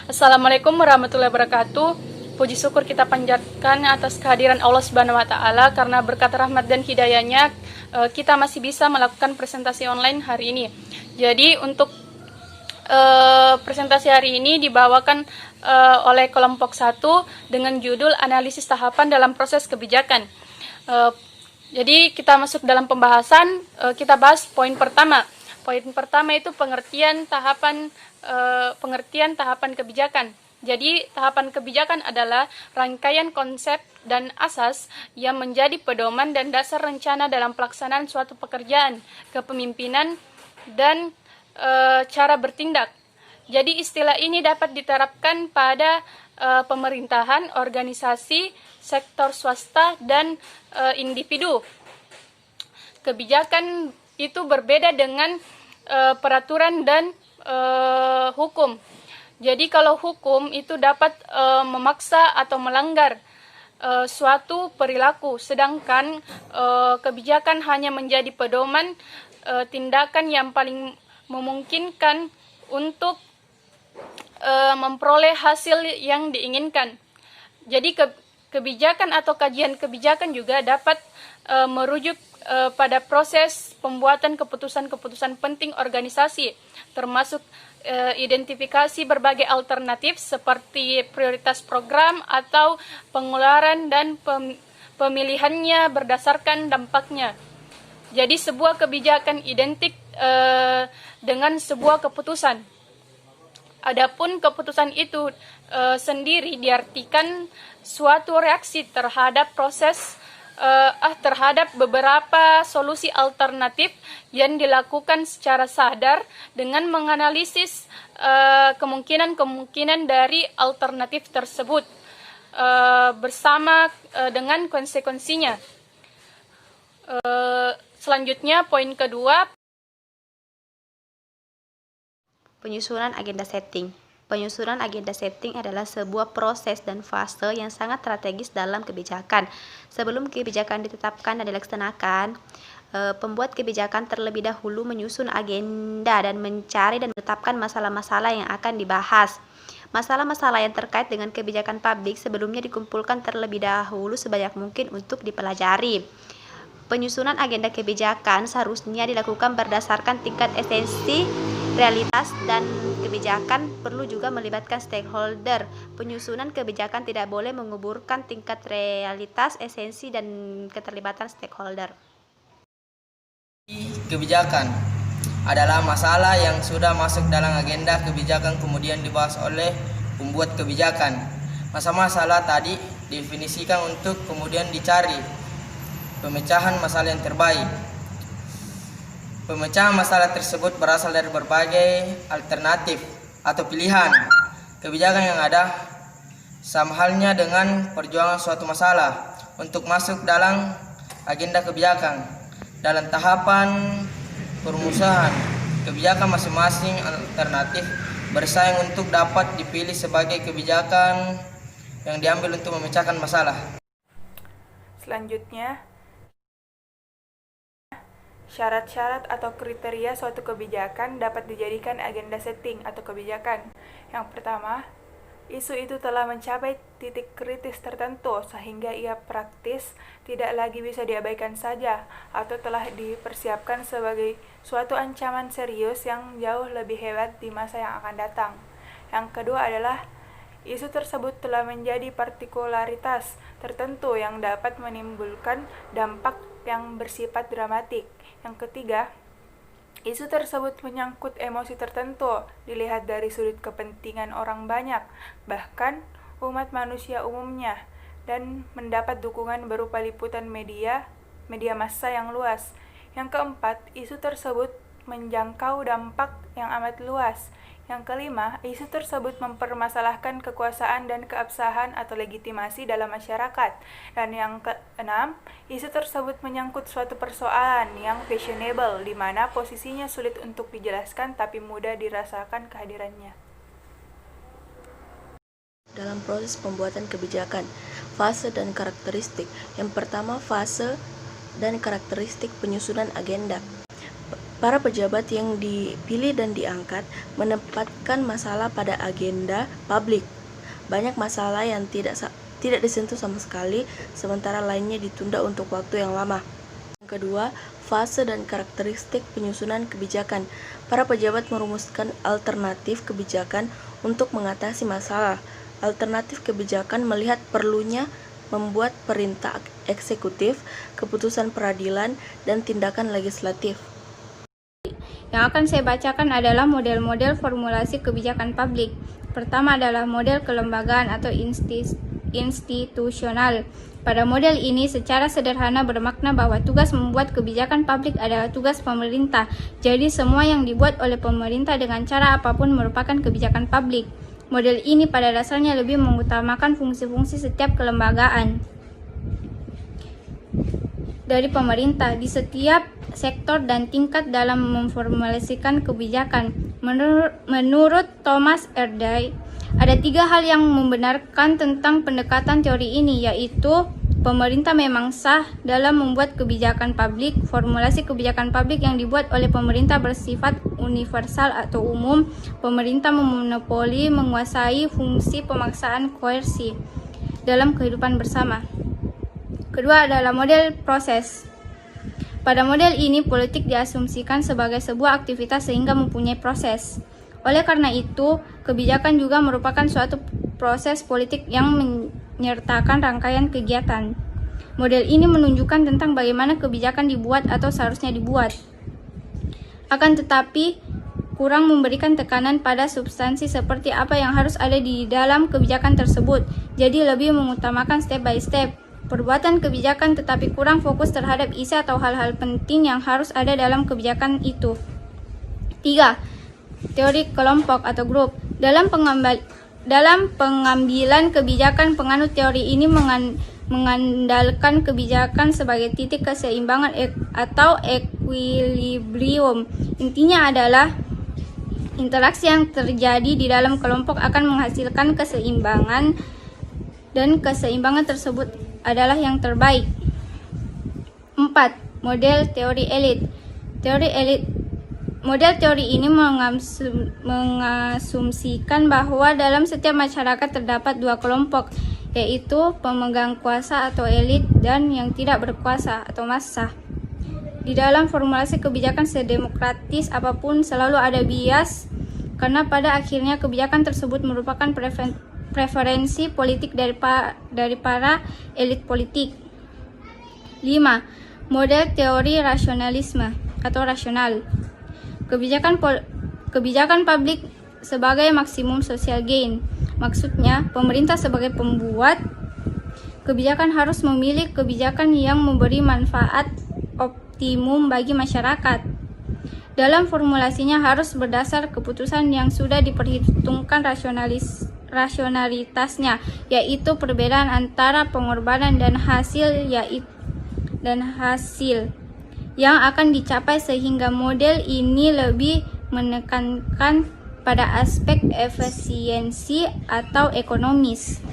Assalamualaikum warahmatullahi wabarakatuh. Puji syukur kita panjatkan atas kehadiran Allah Subhanahu wa taala, karena berkat rahmat dan hidayahnya kita masih bisa melakukan presentasi online hari ini. Jadi untuk presentasi hari ini dibawakan oleh kelompok 1 dengan judul analisis tahapan dalam proses kebijakan. Jadi kita masuk dalam pembahasan, kita bahas poin pertama. Poin pertama itu pengertian tahapan kebijakan. Jadi tahapan kebijakan adalah rangkaian konsep dan asas yang menjadi pedoman dan dasar rencana dalam pelaksanaan suatu pekerjaan, kepemimpinan, dan cara bertindak. Jadi istilah ini dapat diterapkan pada pemerintahan, organisasi, sektor swasta, dan individu. Kebijakan itu berbeda dengan peraturan dan hukum. Jadi kalau hukum itu dapat memaksa atau melanggar suatu perilaku, sedangkan kebijakan hanya menjadi pedoman tindakan yang paling memungkinkan untuk memperoleh hasil yang diinginkan. Jadi kebijakan atau kajian kebijakan juga dapat merujuk pada proses pembuatan keputusan-keputusan penting organisasi, termasuk identifikasi berbagai alternatif seperti prioritas program atau pengeluaran dan pemilihannya berdasarkan dampaknya. Jadi sebuah kebijakan identik dengan sebuah keputusan. Adapun keputusan itu sendiri diartikan suatu reaksi terhadap terhadap beberapa solusi alternatif yang dilakukan secara sadar dengan menganalisis kemungkinan-kemungkinan dari alternatif tersebut bersama dengan konsekuensinya. Selanjutnya poin kedua, penyusunan agenda setting. Penyusunan agenda setting adalah sebuah proses dan fase yang sangat strategis dalam kebijakan. Sebelum kebijakan ditetapkan dan dilaksanakan, pembuat kebijakan terlebih dahulu menyusun agenda dan mencari dan menetapkan masalah-masalah yang akan dibahas. Masalah-masalah yang terkait dengan kebijakan publik sebelumnya dikumpulkan terlebih dahulu sebanyak mungkin untuk dipelajari. Penyusunan agenda kebijakan seharusnya dilakukan berdasarkan tingkat esensi, realitas, dan kebijakan perlu juga melibatkan stakeholder. Penyusunan kebijakan tidak boleh menguburkan tingkat realitas, esensi, dan keterlibatan stakeholder. Kebijakan adalah masalah yang sudah masuk dalam agenda kebijakan kemudian dibahas oleh pembuat kebijakan. Masalah tadi definisikan untuk kemudian dicari pemecahan masalah yang terbaik. Pemecahan masalah tersebut berasal dari berbagai alternatif atau pilihan kebijakan yang ada, sama halnya dengan perjuangan suatu masalah untuk masuk dalam agenda kebijakan. Dalam tahapan perumusan kebijakan, masing-masing alternatif bersaing untuk dapat dipilih sebagai kebijakan yang diambil untuk memecahkan masalah. Selanjutnya, syarat-syarat atau kriteria suatu kebijakan dapat dijadikan agenda setting atau kebijakan. Yang pertama, isu itu telah mencapai titik kritis tertentu sehingga ia praktis tidak lagi bisa diabaikan saja atau telah dipersiapkan sebagai suatu ancaman serius yang jauh lebih hebat di masa yang akan datang. Yang kedua adalah isu tersebut telah menjadi partikularitas tertentu yang dapat menimbulkan dampak yang bersifat dramatik. Yang ketiga, isu tersebut menyangkut emosi tertentu, dilihat dari sudut kepentingan orang banyak, bahkan umat manusia umumnya, dan mendapat dukungan berupa liputan media massa yang luas. Yang keempat, isu tersebut menjangkau dampak yang amat luas. Yang kelima, isu tersebut mempermasalahkan kekuasaan dan keabsahan atau legitimasi dalam masyarakat. Dan yang keenam, isu tersebut menyangkut suatu persoalan yang fashionable, di mana posisinya sulit untuk dijelaskan tapi mudah dirasakan kehadirannya. Dalam proses pembuatan kebijakan, fase dan karakteristik. Yang pertama, fase dan karakteristik penyusunan agenda. Para pejabat yang dipilih dan diangkat menempatkan masalah pada agenda publik. Banyak masalah yang tidak disentuh sama sekali, sementara lainnya ditunda untuk waktu yang lama. Yang kedua, fase dan karakteristik penyusunan kebijakan. Para pejabat merumuskan alternatif kebijakan untuk mengatasi masalah. Alternatif kebijakan melihat perlunya membuat perintah eksekutif, keputusan peradilan, dan tindakan legislatif. Yang akan saya bacakan adalah model-model formulasi kebijakan publik. Pertama adalah model kelembagaan atau institusional. Pada model ini secara sederhana bermakna bahwa tugas membuat kebijakan publik adalah tugas pemerintah. Jadi semua yang dibuat oleh pemerintah dengan cara apapun merupakan kebijakan publik. Model ini pada dasarnya lebih mengutamakan fungsi-fungsi setiap kelembagaan dari pemerintah di setiap sektor dan tingkat dalam memformulasikan kebijakan. Menurut Thomas Erdős, ada 3 hal yang membenarkan tentang pendekatan teori ini, yaitu pemerintah memang sah dalam membuat kebijakan publik. Formulasi kebijakan publik yang dibuat oleh pemerintah bersifat universal atau umum. Pemerintah memonopoli menguasai fungsi pemaksaan koersi dalam kehidupan bersama. Kedua adalah model proses. Pada model ini, politik diasumsikan sebagai sebuah aktivitas sehingga mempunyai proses. Oleh karena itu, kebijakan juga merupakan suatu proses politik yang menyertakan rangkaian kegiatan. Model ini menunjukkan tentang bagaimana kebijakan dibuat atau seharusnya dibuat. Akan tetapi, kurang memberikan tekanan pada substansi seperti apa yang harus ada di dalam kebijakan tersebut. Jadi lebih mengutamakan step by step perbuatan kebijakan, tetapi kurang fokus terhadap isi atau hal-hal penting yang harus ada dalam kebijakan itu. 3. Teori kelompok atau grup. Dalam pengambilan kebijakan, penganut teori ini mengandalkan kebijakan sebagai titik keseimbangan atau equilibrium. Intinya adalah interaksi yang terjadi di dalam kelompok akan menghasilkan keseimbangan, dan keseimbangan tersebut adalah yang terbaik. 4. Model teori elit. Model teori ini mengasumsikan bahwa dalam setiap masyarakat terdapat 2 kelompok, yaitu pemegang kuasa atau elit dan yang tidak berkuasa atau massa. Di dalam formulasi kebijakan sedemokratis apapun selalu ada bias, karena pada akhirnya kebijakan tersebut merupakan preferensi politik dari para elit politik. 5. Model teori rasionalisme atau rasional. Kebijakan publik sebagai maksimum social gain. Maksudnya, pemerintah sebagai pembuat kebijakan harus memilih kebijakan yang memberi manfaat optimum bagi masyarakat. Dalam formulasinya harus berdasar keputusan yang sudah diperhitungkan rasionalitasnya, yaitu perbedaan antara pengorbanan dan hasil yang akan dicapai, sehingga model ini lebih menekankan pada aspek efisiensi atau ekonomis.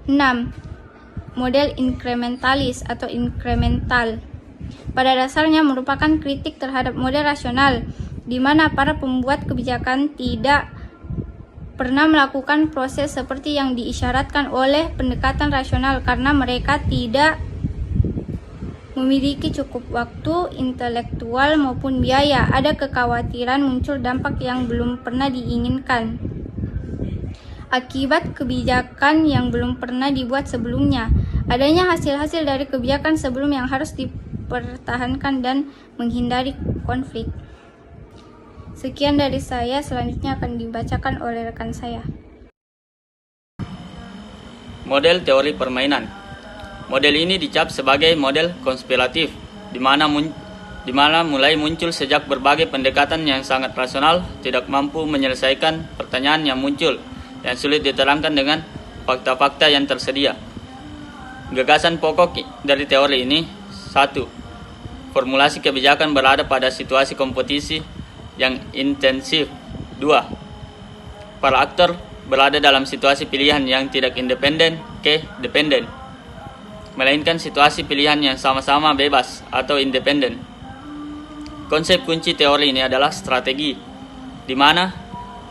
6. Model inkrementalis atau inkremental. Pada dasarnya merupakan kritik terhadap model rasional, di mana para pembuat kebijakan tidak pernah melakukan proses seperti yang diisyaratkan oleh pendekatan rasional karena mereka tidak memiliki cukup waktu, intelektual maupun biaya. Ada kekhawatiran muncul dampak yang belum pernah diinginkan akibat kebijakan yang belum pernah dibuat sebelumnya. Adanya hasil-hasil dari kebijakan sebelum yang harus dipertahankan dan menghindari konflik. Sekian dari saya, selanjutnya akan dibacakan oleh rekan saya. Model teori permainan. Model ini dicap sebagai model konspiratif, di mana mulai muncul sejak berbagai pendekatan yang sangat rasional tidak mampu menyelesaikan pertanyaan yang muncul, yang sulit diterangkan dengan fakta-fakta yang tersedia. Gagasan pokok dari teori ini: 1. Formulasi kebijakan berada pada situasi kompetisi yang intensif. 2. Para aktor berada dalam situasi pilihan yang tidak independen ke dependen. melainkan situasi pilihan yang sama-sama bebas atau independen. Konsep kunci teori ini adalah strategi, di mana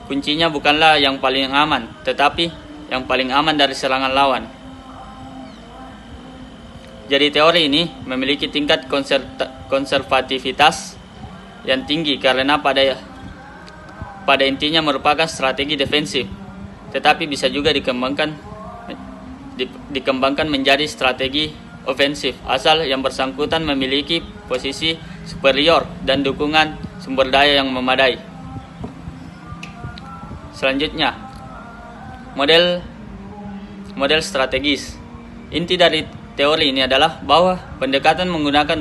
kuncinya bukanlah yang paling aman, tetapi yang paling aman dari serangan lawan. Jadi teori ini memiliki tingkat konservativitas yang tinggi karena pada intinya merupakan strategi defensif, tetapi bisa juga dikembangkan menjadi strategi ofensif asal yang bersangkutan memiliki posisi superior dan dukungan sumber daya yang memadai. Selanjutnya, model strategis. Inti dari teori ini adalah bahwa pendekatan menggunakan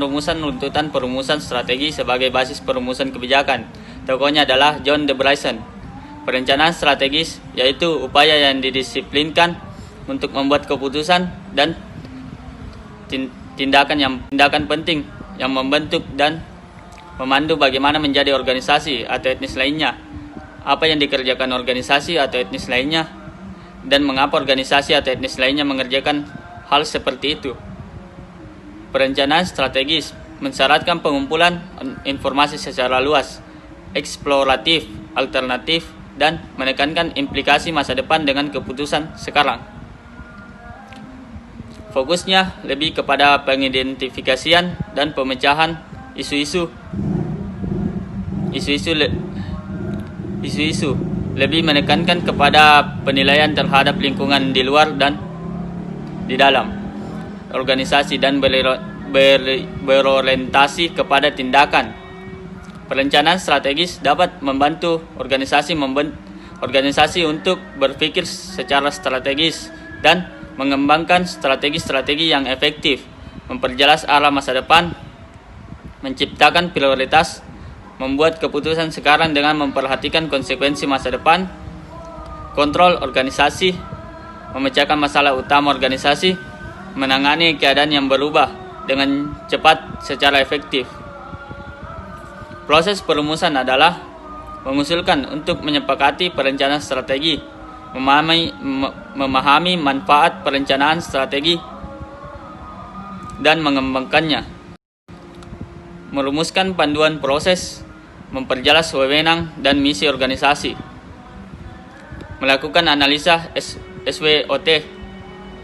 perumusan strategi sebagai basis perumusan kebijakan. Tokohnya adalah John D. Bryson. Perencanaan strategis yaitu upaya yang didisiplinkan untuk membuat keputusan dan tindakan penting yang membentuk dan memandu bagaimana menjadi organisasi atau etnis lainnya, apa yang dikerjakan organisasi atau etnis lainnya, dan mengapa organisasi atau etnis lainnya mengerjakan hal seperti itu. Perencanaan strategis mensyaratkan pengumpulan informasi secara luas, eksploratif, alternatif, dan menekankan implikasi masa depan dengan keputusan sekarang. Fokusnya lebih kepada pengidentifikasian dan pemecahan isu-isu, lebih menekankan kepada penilaian terhadap lingkungan di luar dan di dalam organisasi dan berorientasi kepada tindakan. Perencanaan strategis dapat membantu organisasi untuk berpikir secara strategis dan mengembangkan strategi-strategi yang efektif, memperjelas arah masa depan, menciptakan prioritas, membuat keputusan sekarang dengan memperhatikan konsekuensi masa depan, kontrol organisasi, memecahkan masalah utama organisasi, menangani keadaan yang berubah dengan cepat secara efektif. Proses perumusan adalah mengusulkan untuk menyepakati perencanaan strategi, memahami manfaat perencanaan strategi, dan mengembangkannya, merumuskan panduan proses, memperjelas wewenang dan misi organisasi, melakukan analisa SWOT,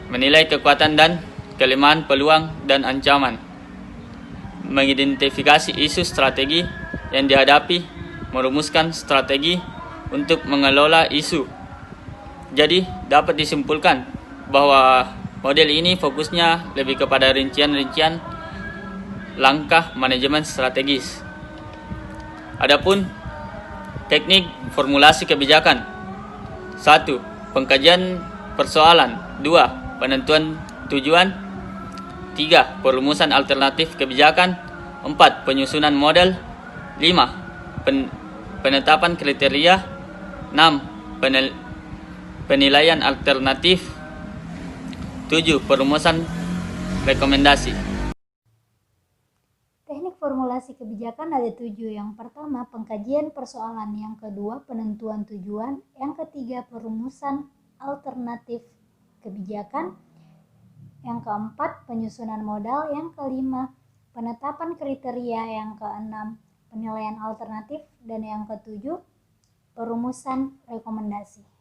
menilai kekuatan dan kelemahan, peluang dan ancaman, mengidentifikasi isu strategi yang dihadapi, merumuskan strategi untuk mengelola isu. Jadi dapat disimpulkan bahwa model ini fokusnya lebih kepada rincian-rincian langkah manajemen strategis. Adapun teknik formulasi kebijakan: 1. Pengkajian persoalan. 2. Penentuan tujuan. 3. Perumusan alternatif kebijakan. 4. Penyusunan model. 5. Penetapan kriteria. 6. Penilaian alternatif. 7. Perumusan rekomendasi. Teknik formulasi kebijakan ada 7. Yang pertama, pengkajian persoalan. Yang kedua, penentuan tujuan. Yang ketiga, perumusan alternatif kebijakan. Yang keempat, penyusunan modal. Yang kelima, penetapan kriteria. Yang keenam, penilaian alternatif. Dan yang ketujuh, perumusan rekomendasi.